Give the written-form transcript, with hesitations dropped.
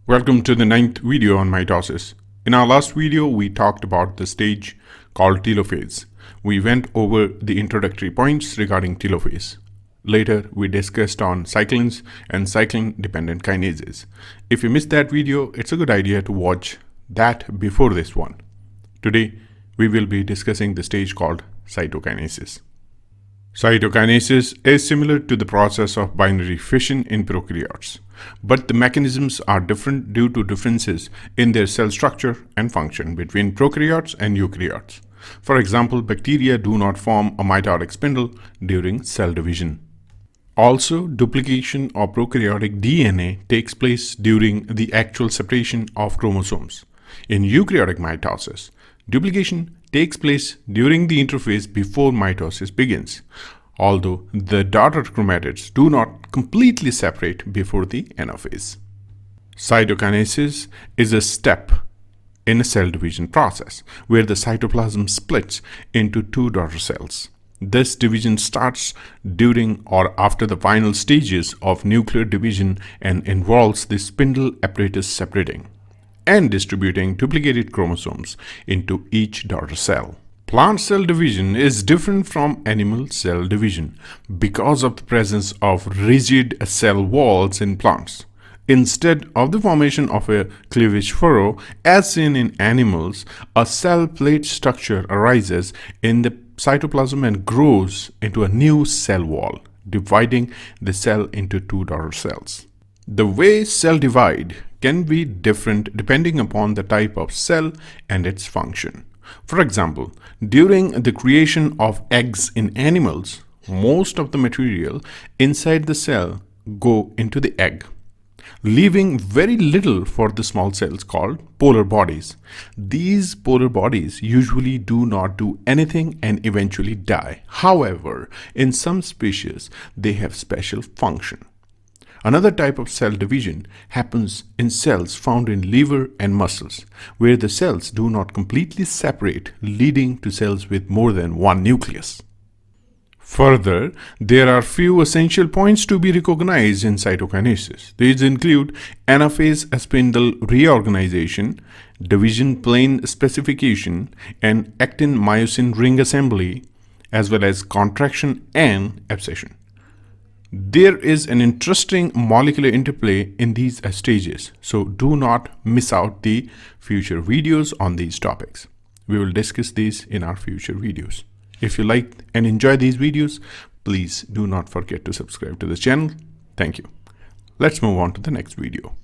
Welcome to the 9th video on mitosis. In our last video, we talked about the stage called telophase. We went over the introductory points regarding telophase. Later, we discussed on cyclins and cyclin-dependent kinases. If you missed that video, it's a good idea to watch that before this one. Today, we will be discussing the stage called cytokinesis. Cytokinesis is similar to the process of binary fission in prokaryotes, but the mechanisms are different due to differences in their cell structure and function between prokaryotes and eukaryotes. For example, bacteria do not form a mitotic spindle during cell division. Also, duplication of prokaryotic DNA takes place during the actual separation of chromosomes. In eukaryotic mitosis, duplication takes place during the interphase before mitosis begins, although the daughter chromatids do not completely separate before the anaphase. Cytokinesis is a step in a cell division process where the cytoplasm splits into two daughter cells. This division starts during or after the final stages of nuclear division and involves the spindle apparatus separating and distributing duplicated chromosomes into each daughter cell. Plant cell division is different from animal cell division because of the presence of rigid cell walls in plants. Instead of the formation of a cleavage furrow, as seen in animals, a cell plate structure arises in the cytoplasm and grows into a new cell wall, dividing the cell into two daughter cells. The way cell divide can be different depending upon the type of cell and its function. For example, during the creation of eggs in animals, most of the material inside the cell go into the egg, leaving very little for the small cells called polar bodies. These polar bodies usually do not do anything and eventually die. However, in some species, they have special function. Another type of cell division happens in cells found in liver and muscles, where the cells do not completely separate, leading to cells with more than one nucleus. Further, there are few essential points to be recognized in cytokinesis. These include anaphase spindle reorganization, division plane specification, and actin-myosin ring assembly, as well as contraction and abscission. There is an interesting molecular interplay in these stages, so do not miss out the future videos on these topics. We will discuss these in our future videos. If you like and enjoy these videos, please do not forget to subscribe to this channel. Thank you. Let's move on to the next video.